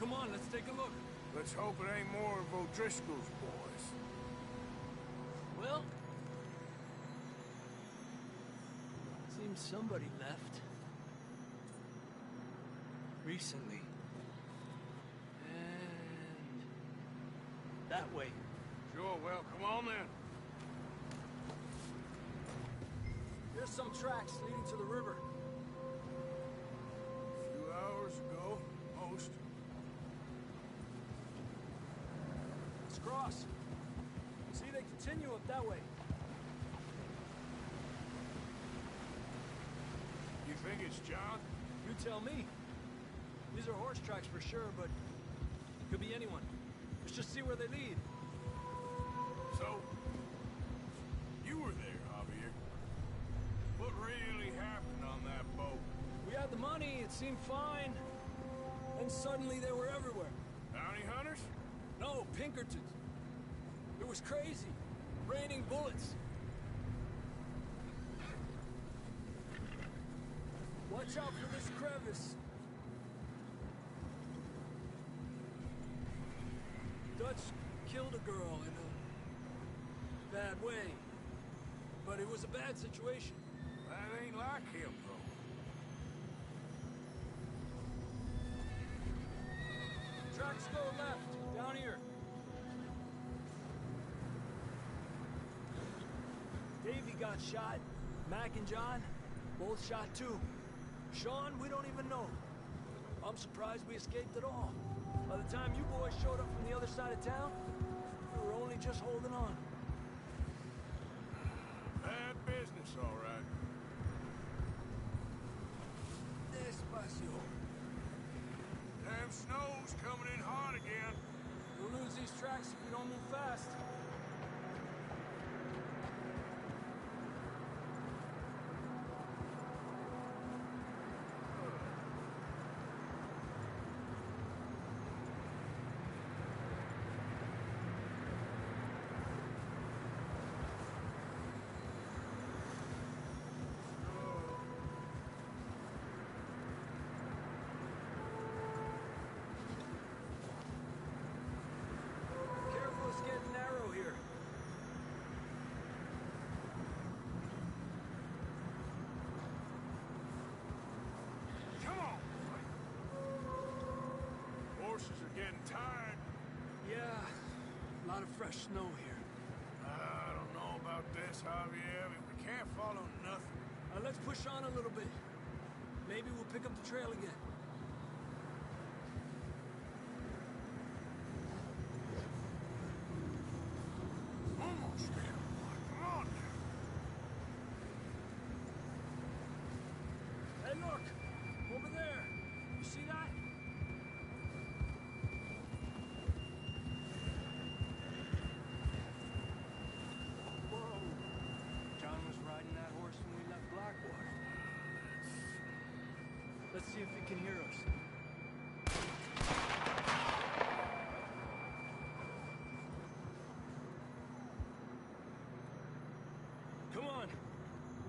Come on, let's take a look. Let's hope it ain't more of O'Driscoll's boys. Well... seems somebody left. Recently. And... that way. Sure, well, come on then. There's some tracks leading to the river. A few hours ago, most. Let's cross. See, they continue up that way. You think it's John? You tell me. These are horse tracks for sure, but could be anyone. Let's just see where they lead. So, you were there, Javier. What really happened on that boat? We had the money, it seemed fine. Then suddenly they were everywhere. Bounty hunters? No, Pinkertons. It was crazy. Raining bullets. Watch out for this crevice. Dutch killed a girl in a bad way. But it was a bad situation. That ain't like him, though. Tracks go left, down here. Davey got shot. Mac and John, both shot too. Sean, we don't even know. I'm surprised we escaped at all. By the time you boys showed up from the other side of town, we were only just holding on. Bad business, all right. Despacio. Damn snow's coming in hot again. We'll lose these tracks if we don't move fast. Yeah, a lot of fresh snow here. I don't know about this, Javier. We can't follow nothing. Let's push on a little bit. Maybe we'll pick up the trail again. Almost there. Come on now. Hey, look! Over there! You see that? Riding that horse when we left Blackwater. Let's see if he can hear us. Come on,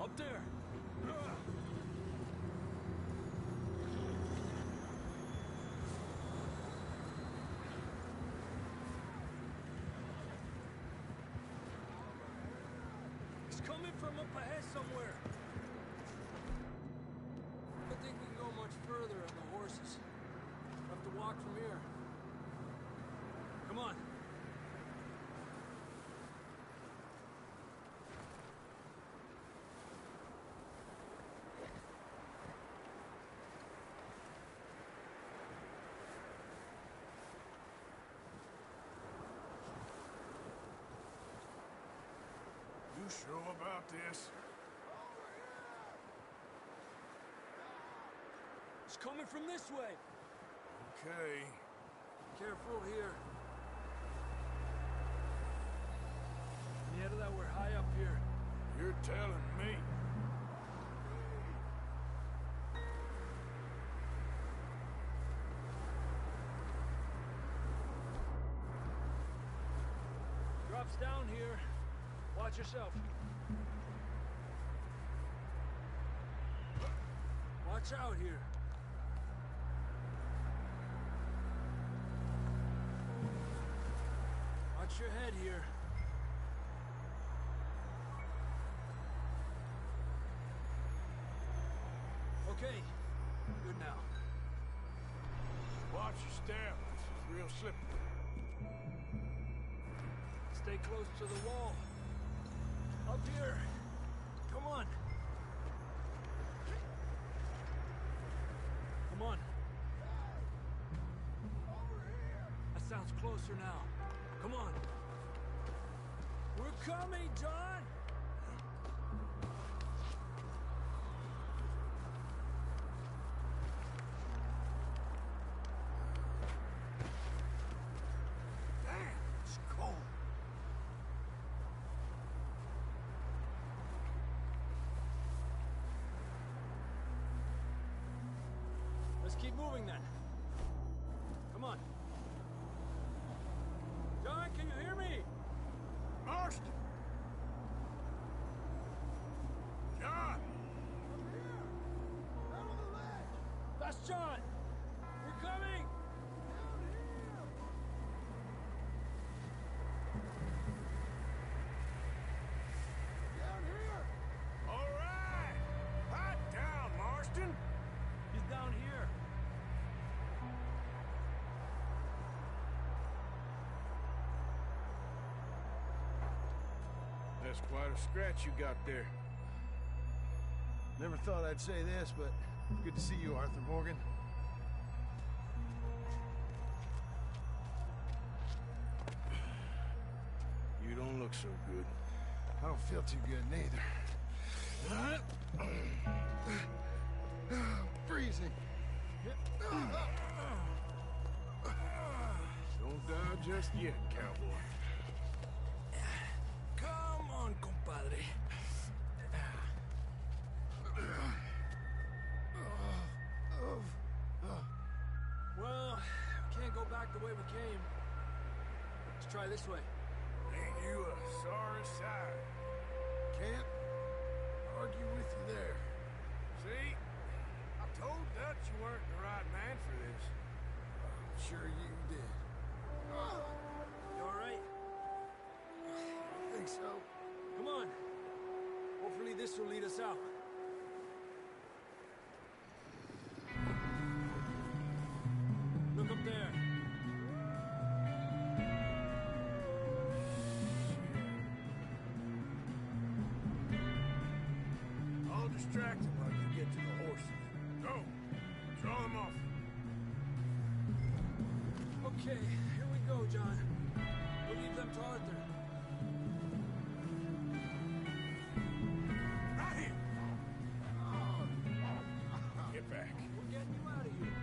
up there. Coming from up ahead somewhere. I don't think we can go much further on the horses. We'll have to walk from here. Come on. You sure about this? It's coming from this way. Okay. Careful here. Any of that, we're high up here. You're telling me. Drops down here. Watch yourself. Watch out here. Watch your head here. Okay, good now. Watch your step. This is real slippery. Stay close to the wall. Up here. Come on. Come on. That sounds closer now. Come on. We're coming, John! Damn, it's cold. Let's keep moving then. Come on. John, can you hear me? Marston! John! I'm here! Out on the ledge! That's John! We're coming! Down here! Down here! All right! Hot down, Marston! He's down here. That's quite a scratch you got there. Never thought I'd say this, but good to see you, Arthur Morgan. You don't look so good. I don't feel too good, neither. Freezing. Don't die just yet, cowboy. Come on, compadre. Well, we can't go back the way we came. Let's try this way. Ain't you a sorry sight? Can't argue with you there. See? I told Dutch you weren't the right man for this. I'm sure you did. You all right? I think so. Come on. Hopefully this will lead us out. Look up there. I'll distract him while you get to the horses. Go! Draw them off. Okay, here we go, John. We'll leave them to Arthur. Right here! Get back. We're getting you out of here.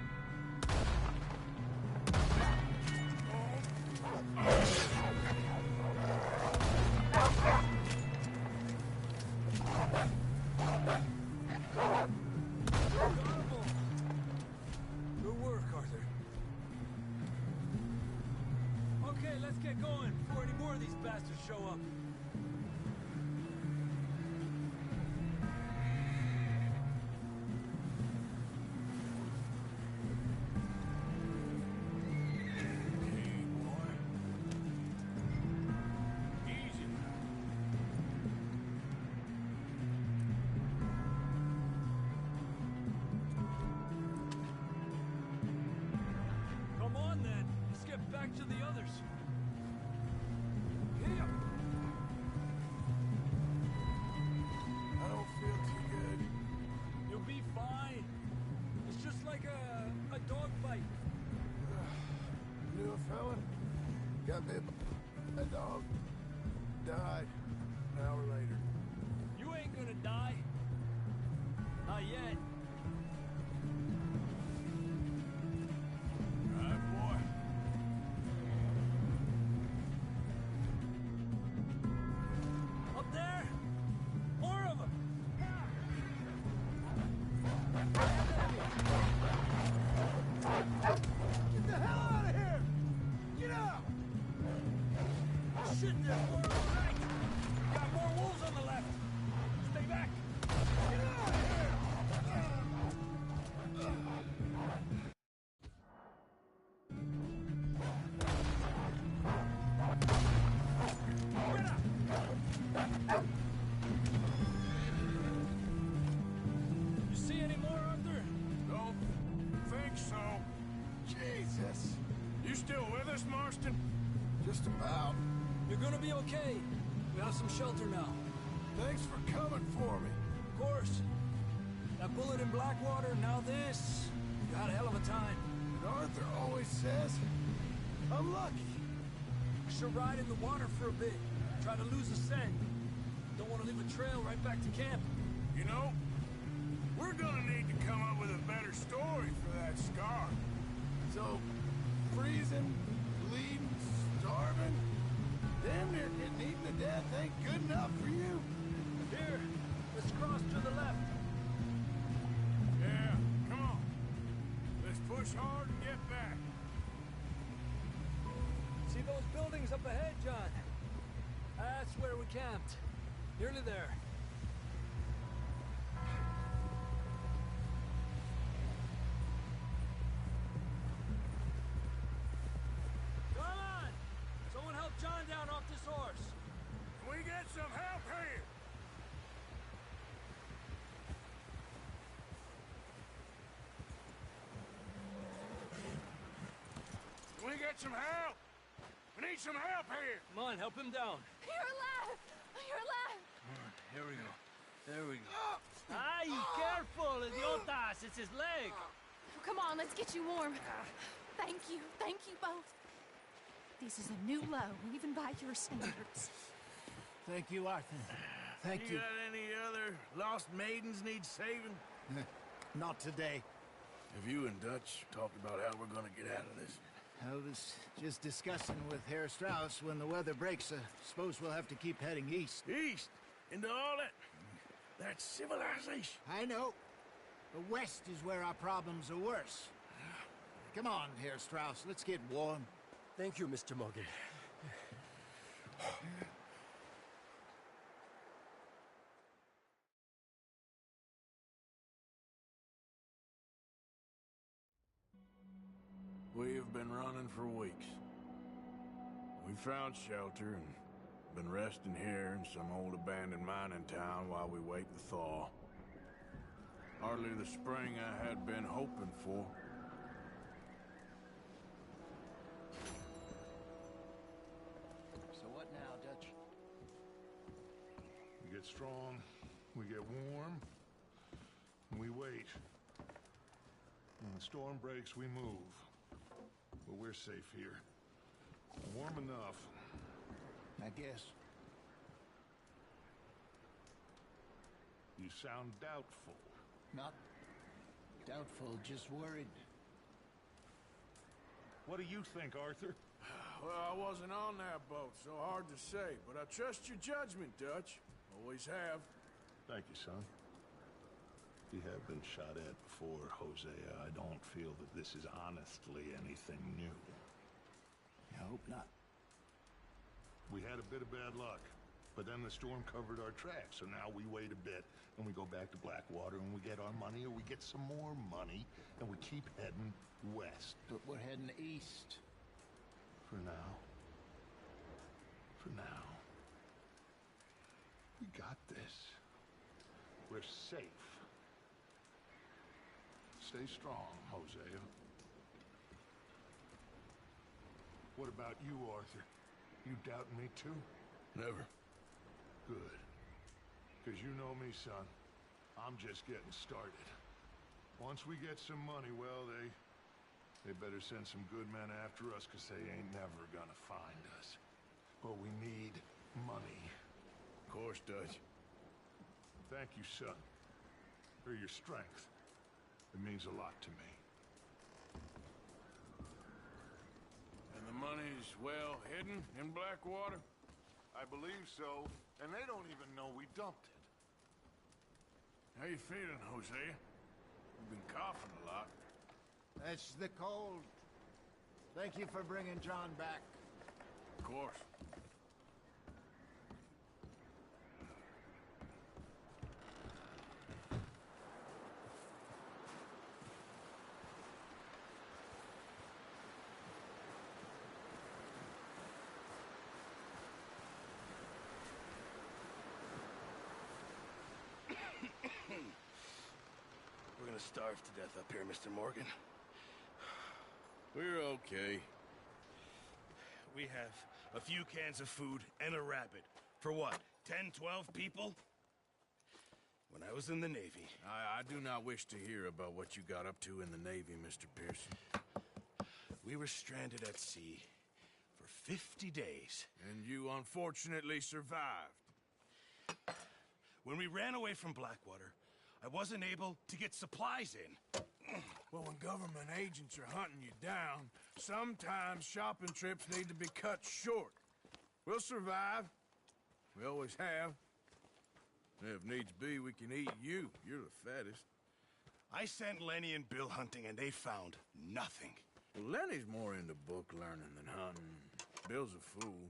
Incredible. Good work, Arthur. Okay, let's get going before any more of these bastards show up. Hey, boy. Easy now. Come on, then. Let's get back to the others. Here. I don't feel too good. You'll be fine. It's just like a dog fight. Knew a fella? Got bit by a dog. Died an hour later. You ain't gonna die. Not yet. Right, boy. Up there? More of them. Get the hell out of here! Get out! Shit, there's more on the right. Got more wolves on the left. Stay back. Get out of here! still with us, Marston? Just about. You're gonna be okay. We have some shelter now. Thanks for coming for me. Of course. That bullet in Blackwater, now this. You had a hell of a time. And Arthur always says, I'm lucky. We should ride in the water for a bit. Try to lose the scent. Don't want to leave a trail right back to camp. You know, we're gonna need to come up with a better story for that scar. So, freezing, bleeding, starving, damn near getting eaten to death ain't good enough for you. Here, let's cross to the left. Yeah, come on. Let's push hard and get back. See those buildings up ahead, John? That's where we camped. Nearly there. Come on! Someone help John down off this horse. Can we get some help here? Can we get some help? We need some help here. Come on, help him down. You're alive! You're alive! Here we go. There we go. Ay, careful, idiotas! It's his leg. Come on, let's get you warm. Thank you both. This is a new low, even by your standards. Thank you, Arthur. Thank You got any other lost maidens need saving? Not today. Have you and Dutch talked about how we're gonna get out of this? I was just discussing with Herr Strauss when the weather breaks. Suppose we'll have to keep heading east. East? Into all that... That's civilization. I know. The west is where our problems are worse. Come on, Herr Strauss. Let's get warm. Thank you, Mr. Morgan. We've been running for weeks. We found shelter and been resting here in some old abandoned mining town while we wait the thaw. Hardly the spring I had been hoping for. So what now, Dutch? We get strong, we get warm, and we wait. When the storm breaks, we move. But we're safe here. Warm enough. I guess. You sound doubtful. Not doubtful, just worried. What do you think, Arthur? Well, I wasn't on that boat, so hard to say. But I trust your judgment, Dutch. Always have. Thank you, son. You have been shot at before, Hosea. I don't feel that this is honestly anything new. I hope not. We had a bit of bad luck, but then the storm covered our tracks, so now we wait a bit, and we go back to Blackwater, and we get our money, or we get some more money, and we keep heading west. But we're heading east. For now. For now. We got this. We're safe. Stay strong, Hosea. What about you, Arthur? You doubting me too? Never. Good. Because you know me, son. I'm just getting started. Once we get some money, well, they better send some good men after us, because they ain't never gonna find us. But we need money. Of course, Dutch. Thank you, son. For your strength. It means a lot to me. And the money's well hidden in Blackwater? I believe so, and they don't even know we dumped it. How you feeling, Hosea? You've been coughing a lot. That's the cold. Thank you for bringing John back. Of course. We're gonna starve to death up here, Mr. Morgan. We're okay. We have a few cans of food and a rabbit. For what, 10, 12 people? When I was in the Navy... I do not wish to hear about what you got up to in the Navy, Mr. Pearson. We were stranded at sea for 50 days. And you unfortunately survived. When we ran away from Blackwater, I wasn't able to get supplies in. Well, when government agents are hunting you down, sometimes shopping trips need to be cut short. We'll survive. We always have. If needs be, we can eat you. You're the fattest. I sent Lenny and Bill hunting, and they found nothing. Well, Lenny's more into book learning than hunting. Bill's a fool.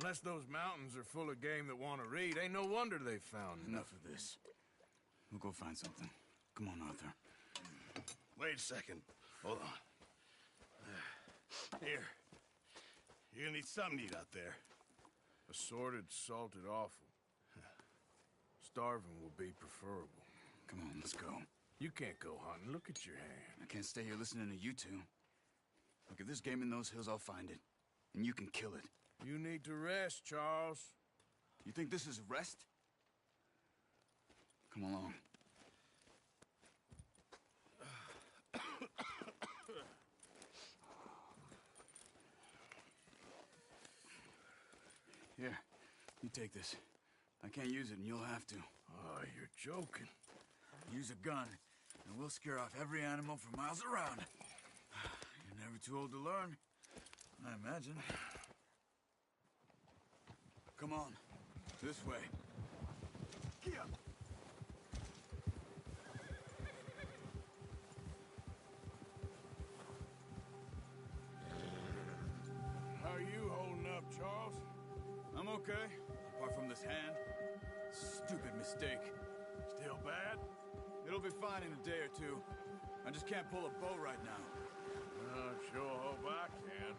Unless those mountains are full of game that want to read, ain't no wonder they found Enough of this. We'll go find something. Come on, Arthur. Wait a second. Hold on. Here. You're gonna need something to eat out there. Assorted, salted offal. Starving will be preferable. Come on, let's go. You can't go hunting. Look at your hand. I can't stay here listening to you two. Look, if there's game in those hills, I'll find it. And you can kill it. You need to rest, Charles. You think this is rest? Come along. Here, you take this. I can't use it, and you'll have to. Oh, you're joking. Use a gun, and we'll scare off every animal for miles around. You're never too old to learn, I imagine. Come on, this way. Get up. How are you holding up, Charles? I'm okay, apart from this hand. Stupid mistake. Still bad? It'll be fine in a day or two. I just can't pull a bow right now. I sure hope I can.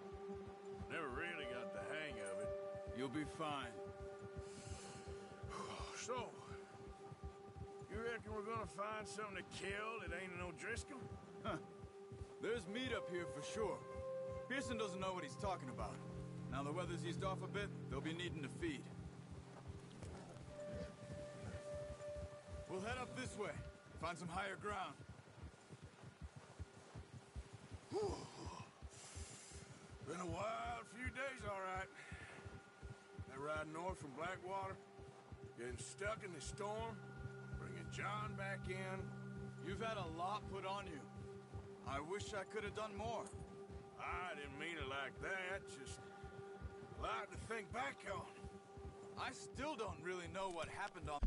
Never really got the hang of it. You'll be fine. So, you reckon we're gonna find something to kill that ain't an O'Driscoll? Huh. There's meat up here for sure. Pearson doesn't know what he's talking about. Now the weather's eased off a bit, they'll be needing to feed. We'll head up this way. Find some higher ground. Whew. Been a wild few days, all right. That ride north from Blackwater, getting stuck in the storm, bringing John back in. You've had a lot put on you. I wish I could have done more. I didn't mean it like that, just a lot to think back on. I still don't really know what happened on...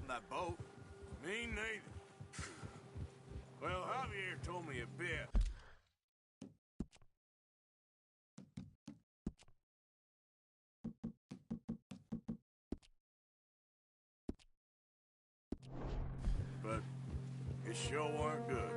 that boat. Me neither. Well, Javier told me a bit. But it sure weren't good.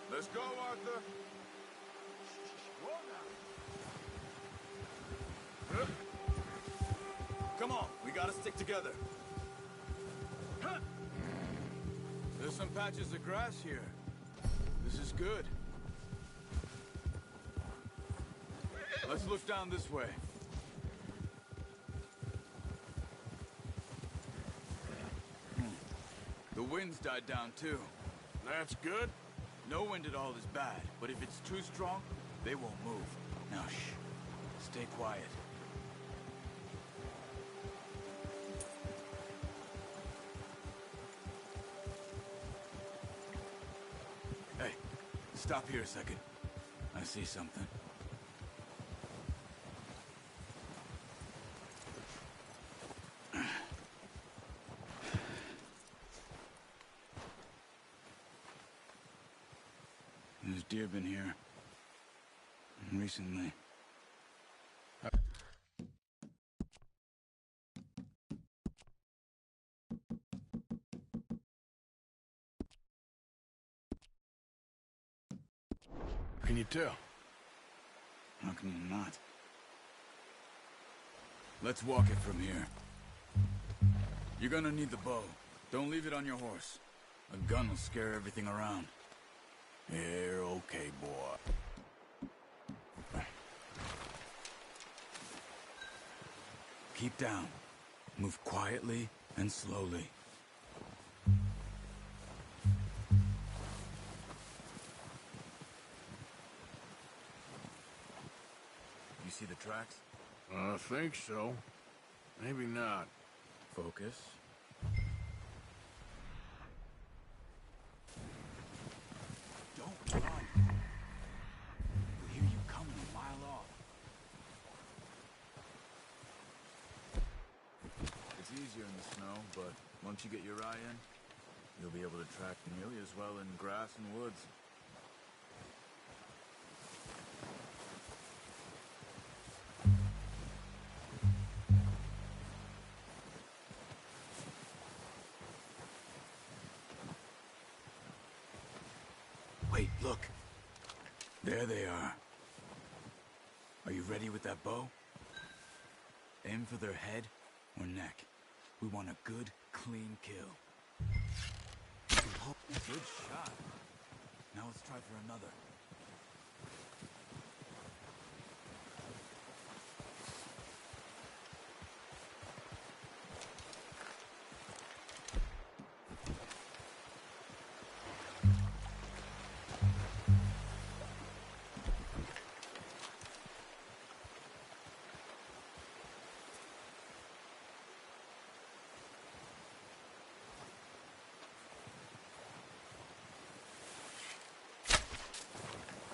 Let's go, Arthur. Come on, we gotta stick together. There's some patches of grass here. This is good. Let's look down this way. wind's died down, too. That's good. No wind at all is bad, but if it's too strong, they won't move. Now, shh. Stay quiet. Hey, stop here a second. I see something. There's deer been here. Recently. Can you tell? How can you not? Let's walk it from here. You're gonna need the bow. Don't leave it on your horse. A gun will scare everything around. Yeah, okay, boy. Keep down. Move quietly and slowly. You see the tracks? I think so. Maybe not. Focus. Don't run. We'll hear you coming a mile off. It's easier in the snow, but once you get your eye in, you'll be able to track nearly as well in grass and woods. Wait, look. There they are. Are you ready with that bow? Aim for their head or neck. We want a good, clean kill. Good shot. Now let's try for another.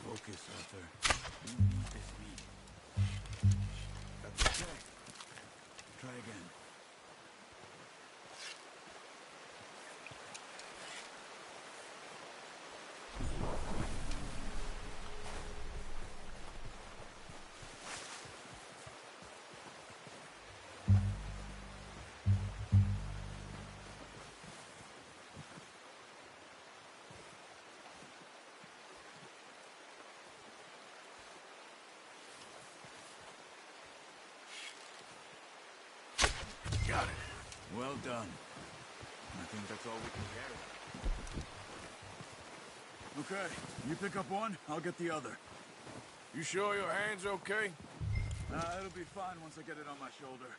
Focus, Arthur. You need this meat. That's okay. Try again. Got it. Well done. I think that's all we can carry. Okay, you pick up one, I'll get the other. You sure your hand's okay? It'll be fine once I get it on my shoulder.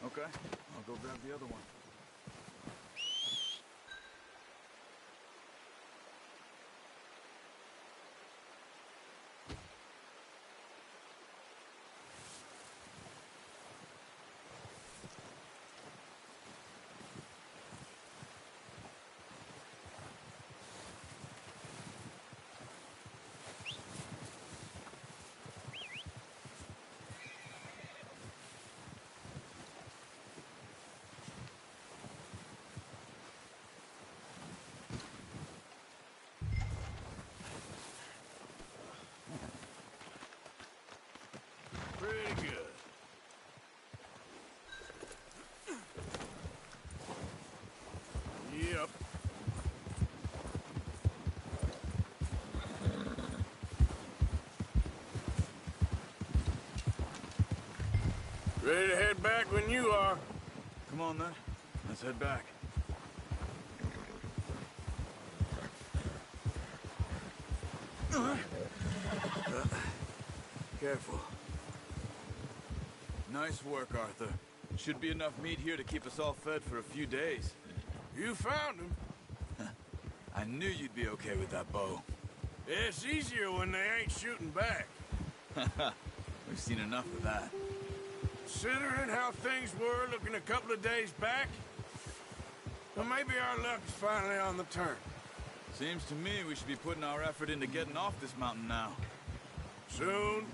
Okay, I'll go grab the other one. Pretty good. Yep. Ready to head back when you are. Come on then, let's head back. Careful. Nice work, Arthur. Should be enough meat here to keep us all fed for a few days. You found him. I knew you'd be okay with that bow. It's easier when they ain't shooting back. We've seen enough of that. Considering how things were looking a couple of days back, well, maybe our luck's finally on the turn. Seems to me we should be putting our effort into getting off this mountain now. Soon.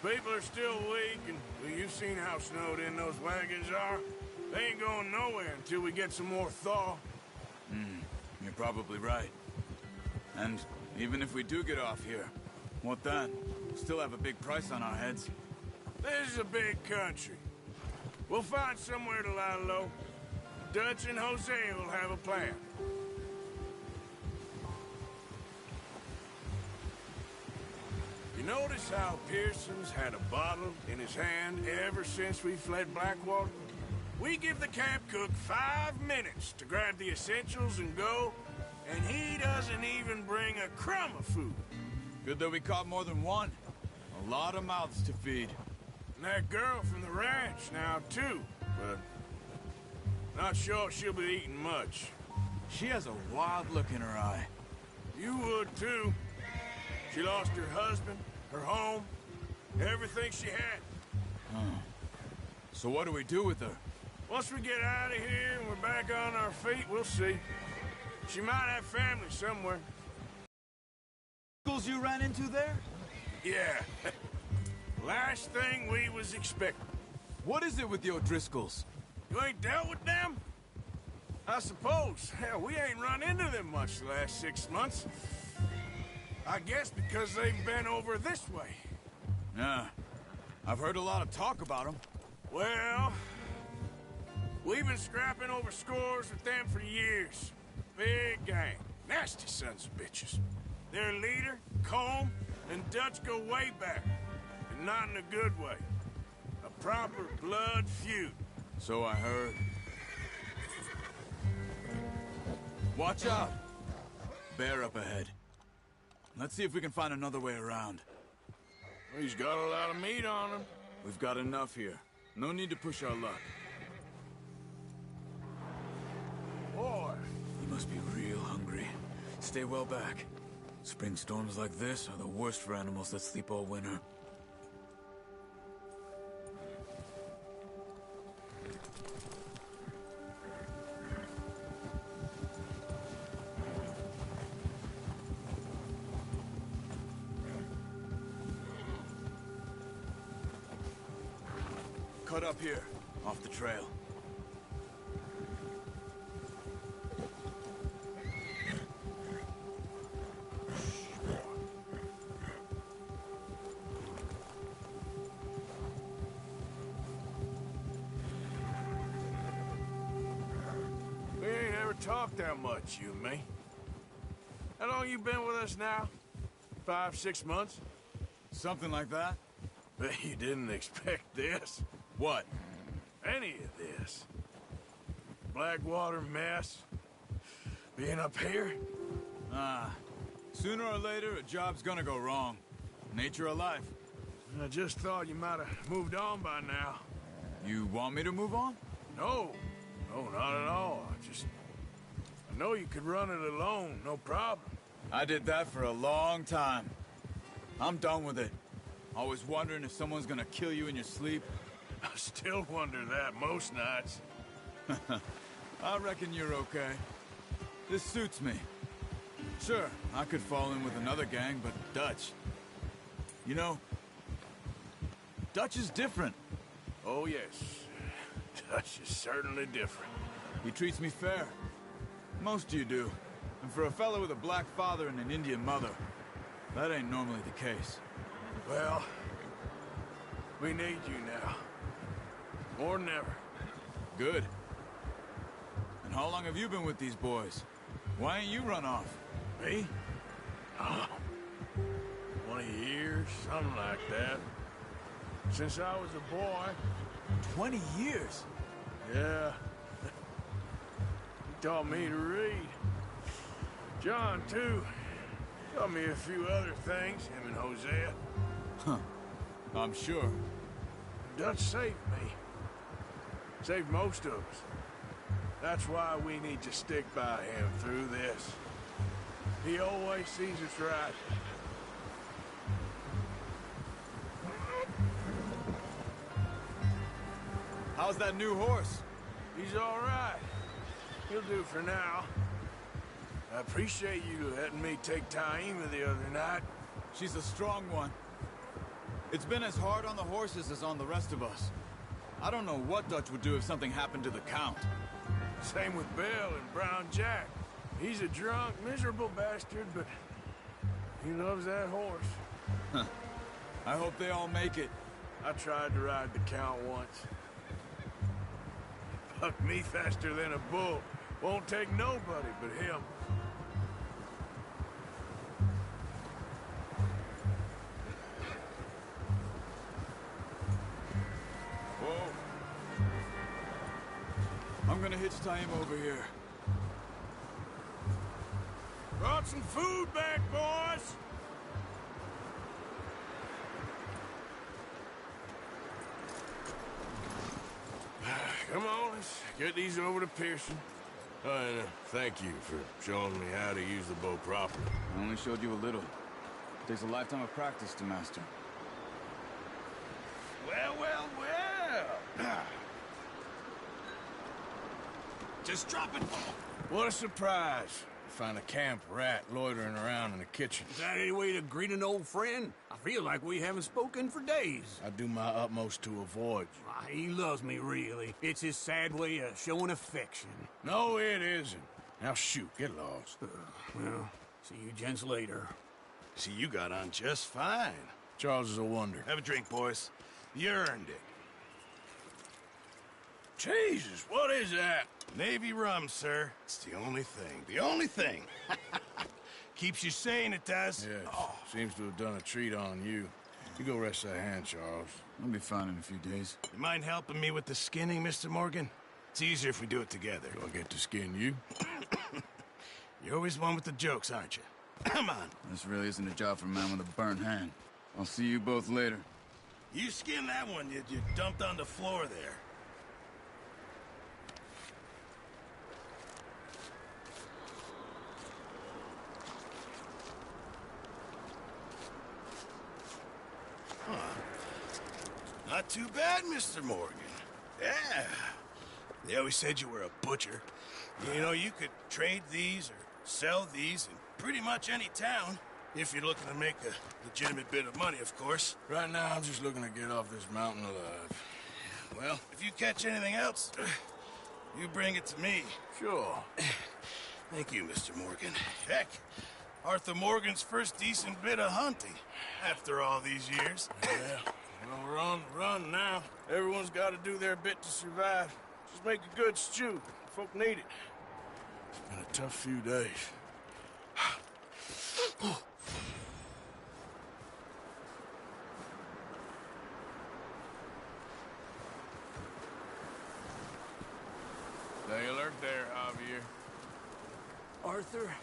People are still weak, and well, you've seen how snowed in those wagons are. They ain't going nowhere until we get some more thaw. You're probably right. And even if we do get off here, what then? We'll still have a big price on our heads. This is a big country. We'll find somewhere to lie low. Dutch and Hosea will have a plan. You notice how Pearson's had a bottle in his hand ever since we fled Blackwater? We give the camp cook 5 minutes to grab the essentials and go, and he doesn't even bring a crumb of food. Good that we caught more than one. A lot of mouths to feed. And that girl from the ranch now, too, but not sure she'll be eating much. She has a wild look in her eye. You would, too. She lost her husband, her home, everything she had. So what do we do with her? Once we get out of here and we're back on our feet, we'll see. She might have family somewhere. Schools you ran into there? Yeah. Last thing we was expecting. What is it with the O'Driscolls? You ain't dealt with them? I suppose. Hell, we ain't run into them much the last 6 months. I guess because they've been over this way. Yeah. I've heard a lot of talk about them. Well, we've been scrapping over scores with them for years. Big gang. Nasty sons of bitches. Their leader, Combe, and Dutch go way back. And not in a good way. A proper blood feud. So I heard. Watch out! Bear up ahead. Let's see if we can find another way around. He's got a lot of meat on him. We've got enough here. No need to push our luck. Boy. You must be real hungry. Stay well back. Spring storms like this are the worst for animals that sleep all winter. Cut up here, off the trail. We ain't ever talked that much, you and me. How long you been with us now? 5, 6 months? Something like that? Bet you didn't expect this. What? Any of this. Blackwater mess. Being up here. Sooner or later, a job's gonna go wrong. Nature of life. I just thought you might have moved on by now. You want me to move on? No. No, not at all. I know you could run it alone, no problem. I did that for a long time. I'm done with it. Always wondering if someone's gonna kill you in your sleep. I still wonder that most nights. I reckon you're okay. This suits me. Sure, I could fall in with another gang, but Dutch... You know, Dutch is different. Oh, yes. Dutch is certainly different. He treats me fair. Most you do. And for a fellow with a black father and an Indian mother, that ain't normally the case. Well, we need you now. More than ever. Good. And how long have you been with these boys? Why ain't you run off? Me? Oh, 20 years, something like that. Since I was a boy. 20 years? Yeah. He taught me to read. John, too. Taught me a few other things, him and Hosea. Huh. I'm sure. Dutch saved me. Saved most of us. That's why we need to stick by him through this. He always sees us right. How's that new horse? He's all right. He'll do for now. I appreciate you letting me take Taima the other night. She's a strong one. It's been as hard on the horses as on the rest of us. I don't know what Dutch would do if something happened to the Count. Same with Bill and Brown Jack. He's a drunk, miserable bastard, but he loves that horse. I hope they all make it. I tried to ride the Count once. Bucked me faster than a bull. Won't take nobody but him. Whoa. I'm gonna hitch Taima over here. Brought some food back, boys! Come on, let's get these over to Pearson. And thank you for showing me how to use the bow properly. I only showed you a little. It takes a lifetime of practice to master. Well, well, well! Just drop it. What a surprise. Find a camp rat loitering around in the kitchen. Is that any way to greet an old friend? I feel like we haven't spoken for days. I do my utmost to avoid you. He loves me, really. It's his sad way of showing affection. No, it isn't. Now shoot, get lost. Well, see you gents later. See, you got on just fine. Charles is a wonder. Have a drink, boys. You earned it. Jesus, what is that? Navy rum, sir. It's the only thing. The only thing. Keeps you sane, it does. Yes, seems to have done a treat on you. You go rest that hand, Charles. I'll be fine in a few days. You mind helping me with the skinning, Mr. Morgan? It's easier if we do it together. Do I get to skin you? You're always one with the jokes, aren't you? Come on. This really isn't a job for a man with a burnt hand. I'll see you both later. You skinned that one you dumped on the floor there. Not too bad, Mr. Morgan. Yeah. They always said you were a butcher. You know, you could trade these or sell these in pretty much any town. If you're looking to make a legitimate bit of money, of course. Right now, I'm just looking to get off this mountain alive. Well, if you catch anything else, you bring it to me. Sure. Thank you, Mr. Morgan. Heck, Arthur Morgan's first decent bit of hunting after all these years. Yeah. Well, run now. Everyone's got to do their bit to survive. Just make a good stew. Folk need it. It's been a tough few days. Stay alert there, Javier. Arthur?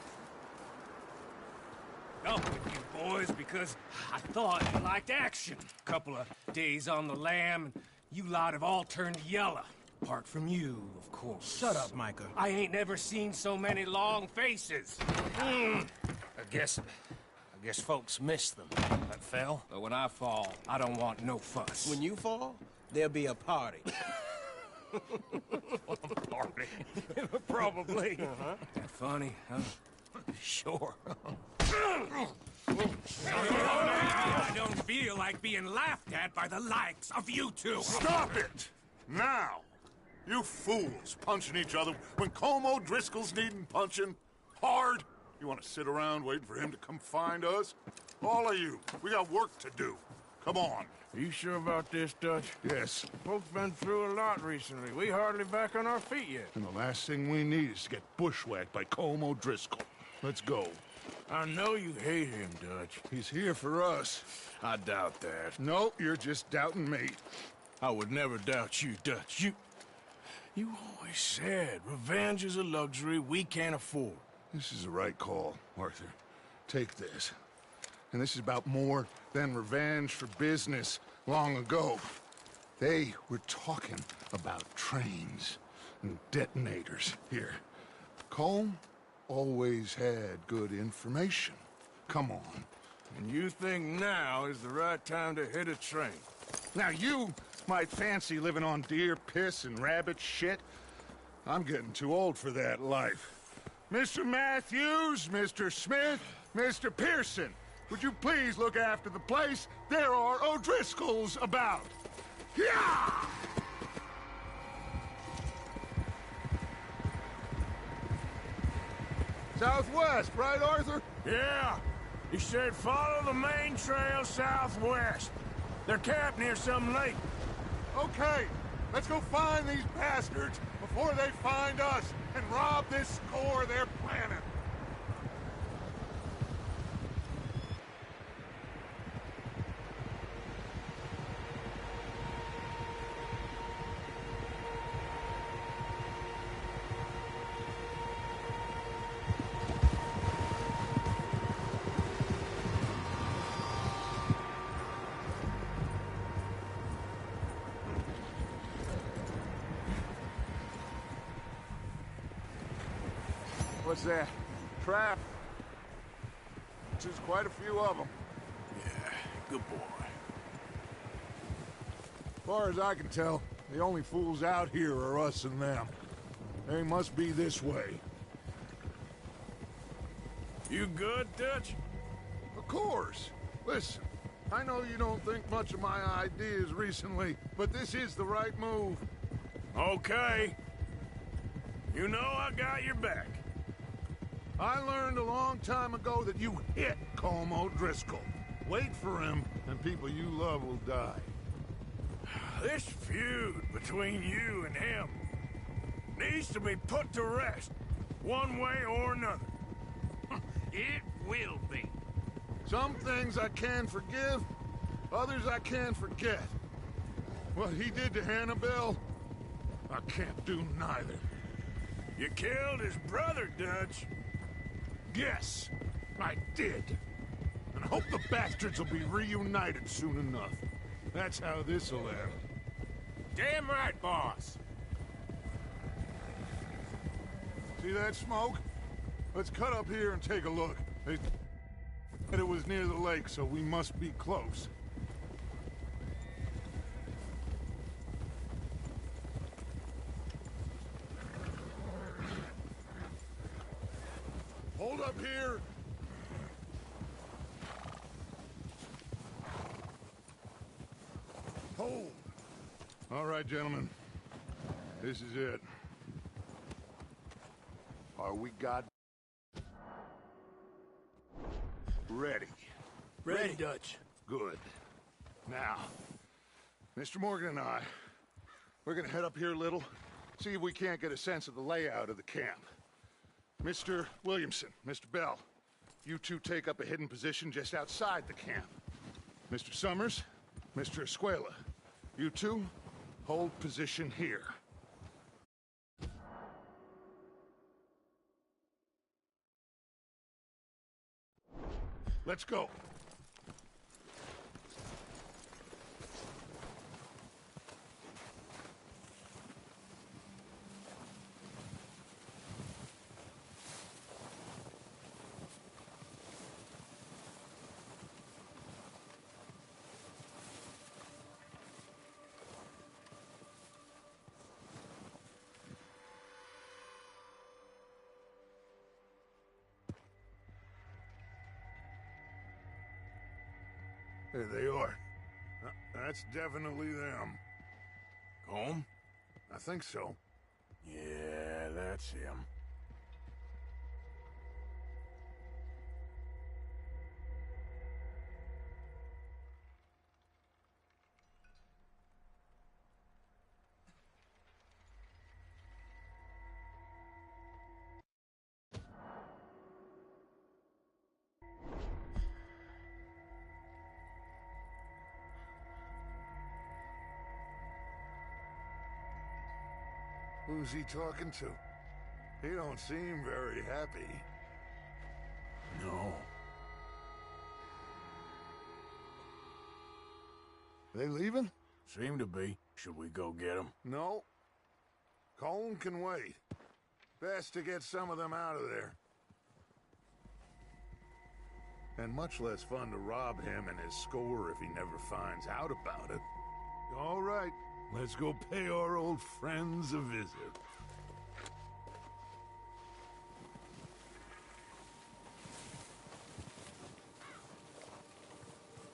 Up with you boys because I thought you liked action. Couple of days on the lam, and you lot have all turned yellow. Apart from you, of course. Shut up, Micah. I ain't never seen so many long faces. I guess folks miss them. That fell. But when I fall, I don't want no fuss. When you fall, there'll be a party. Party. Probably. That funny, huh? Sure. I don't feel like being laughed at by the likes of you two. Stop it! Now! You fools punching each other when Como Driscoll's needing punching. Hard! You want to sit around waiting for him to come find us? All of you, we got work to do. Come on. Are you sure about this, Dutch? Yes. Folks been through a lot recently. We hardly back on our feet yet. And the last thing we need is to get bushwhacked by Como Driscoll. Let's go. I know you hate him, Dutch. He's here for us. I doubt that. No, you're just doubting me. I would never doubt you, Dutch. You always said revenge is a luxury we can't afford. This is the right call, Arthur. Take this. And this is about more than revenge for business long ago. They were talking about trains. and detonators. Here. Colm always had good information. Come on. And you think now is the right time to hit a train? Now you might fancy living on deer piss and rabbit shit. I'm getting too old for that life. Mr. Matthews, Mr. Smith, Mr. Pearson, would you please look after the place? There are O'Driscolls about. Yeah! Southwest, right, Arthur? Yeah. He said follow the main trail southwest. They're camped near some lake. Okay, let's go find these bastards before they find us and rob this score they're planning. What's that? Trap? There's quite a few of them. Yeah, good boy. As far as I can tell, the only fools out here are us and them. They must be this way. You good, Dutch? Of course. Listen, I know you don't think much of my ideas recently, but this is the right move. Okay. You know I got your back. I learned a long time ago that you hit Colm O'Driscoll. Wait for him, and people you love will die. This feud between you and him needs to be put to rest, one way or another. It will be. Some things I can forgive, others I can't forget. What he did to Annabelle, I can't do neither. You killed his brother, Dutch. Yes, I did. And I hope the bastards will be reunited soon enough. That's how this'll end. Damn right, boss. See that smoke? Let's cut up here and take a look. They said it was near the lake, so we must be close. Hold up here. Hold. All right, gentlemen. This is it. Are we ready? Ready, Dutch. Good. Now, Mr. Morgan and I, we're gonna head up here a little, see if we can't get a sense of the layout of the camp. Mr. Williamson, Mr. Bell, you two take up a hidden position just outside the camp. Mr. Summers, Mr. Escuela, you two hold position here. Let's go. There they are. That's definitely them. Colm? I think so. Yeah, that's him. Who's he talking to? He don't seem very happy. No. They leaving? Seem to be. Should we go get him? No. Colm can wait. Best to get some of them out of there. And much less fun to rob him and his score if he never finds out about it. All right, let's go pay our old friends a visit.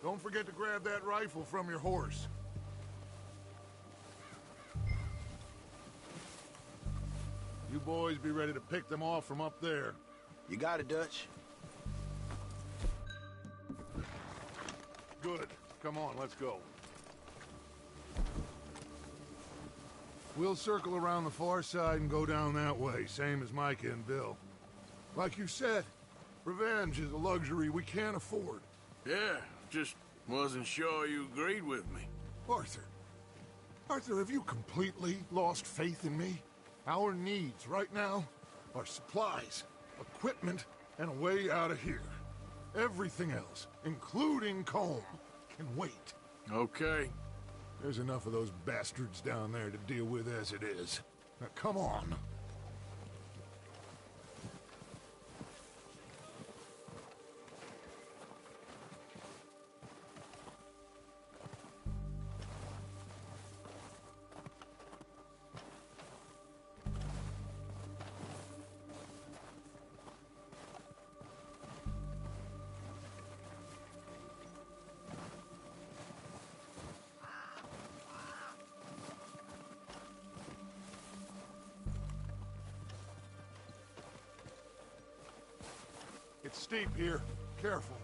Don't forget to grab that rifle from your horse. You boys be ready to pick them off from up there. You got it, Dutch. Good. Come on, let's go. We'll circle around the far side and go down that way, same as Micah and Bill. Like you said, revenge is a luxury we can't afford. Yeah, just wasn't sure you agreed with me. Arthur. Arthur, have you completely lost faith in me? Our needs right now are supplies, equipment, and a way out of here. Everything else, including Colm, can wait. Okay. There's enough of those bastards down there to deal with as it is. Now, come on. It's steep here. Careful.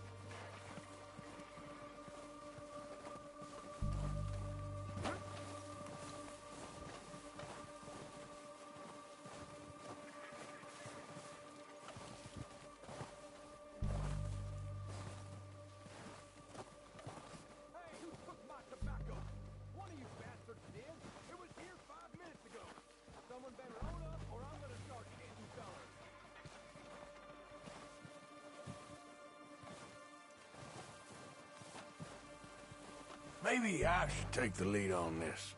Maybe I should take the lead on this.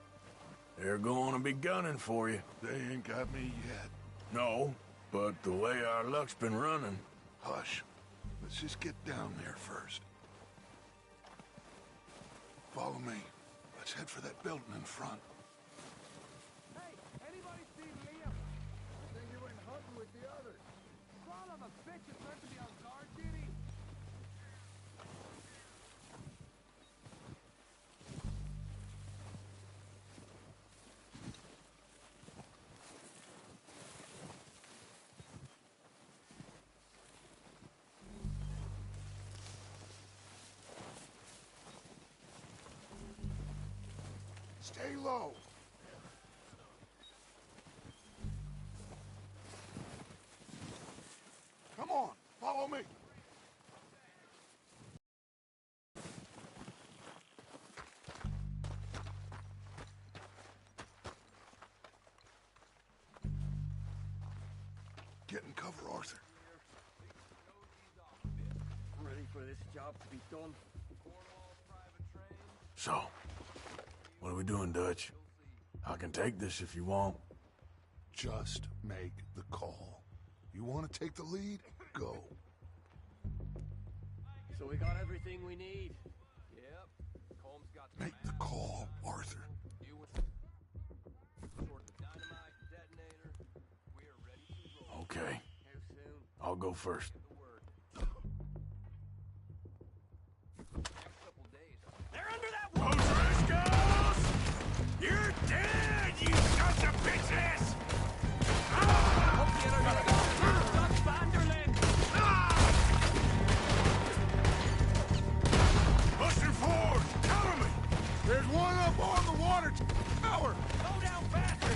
They're going to be gunning for you. They ain't got me yet. No, but the way our luck's been running... Hush. Let's just get down there first. Follow me. Let's head for that building in front. Hey, anybody see Liam? I think he went hunting with the others. Son of a bitch is meant to be on guard duty. Stay low. Come on, follow me. Get in cover, Arthur. I'm ready for this job to be done. So, what are we doing, Dutch? I can take this if you want. Just make the call. You want to take the lead? Go. So we got everything we need. Yep. Colm's got the Make the call, Arthur. Okay. I'll go first. They're under that wall! Rascals! You're dead, you sons of bitches! Pushing forward! Cover me! There's one up on the water tower! Go down faster!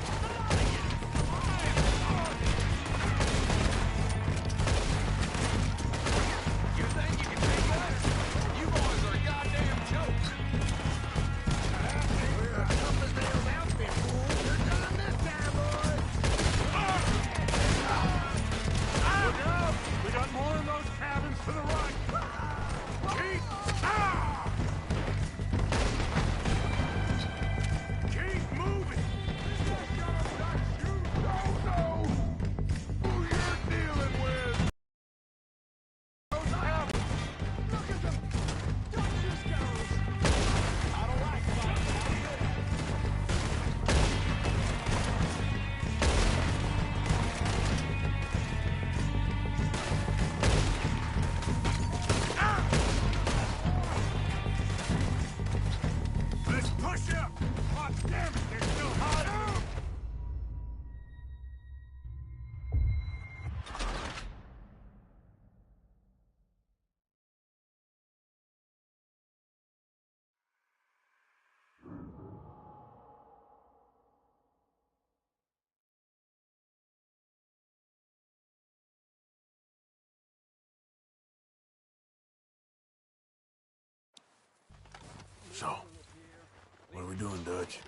are we doing, Dutch?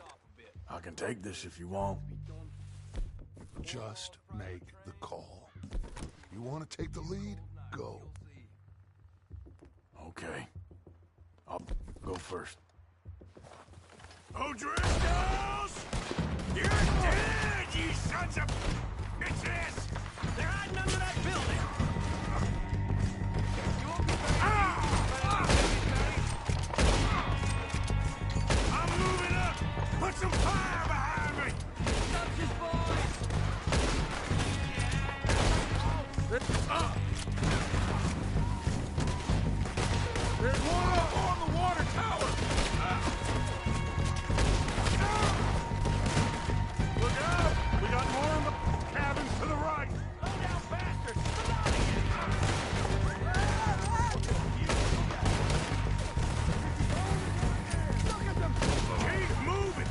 I can take this if you want. Just make the call. You want to take the lead? Go. Okay. I'll go first. O'Driscolls! You're dead, you sons of bitches! They're hiding under that building! I'm moving up! Put some fire behind me! Dutch's boys! There's one up on the water tower! Look out! We got more in the cabins to the right! Slow down, bastards! Keep moving!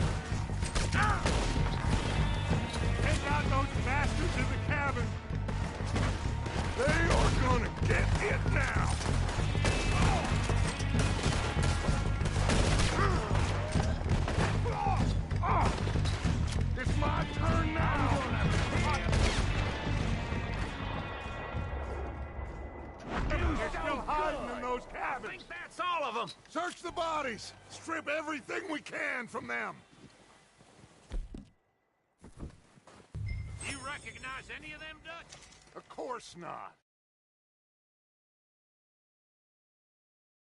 Take out those bastards in the cabin! They are gonna get it now! It's my turn now! They're still hiding in those cabins! That's all of them! Search the bodies! Strip everything we can from them! You recognize any of them, Dutch? Of course not.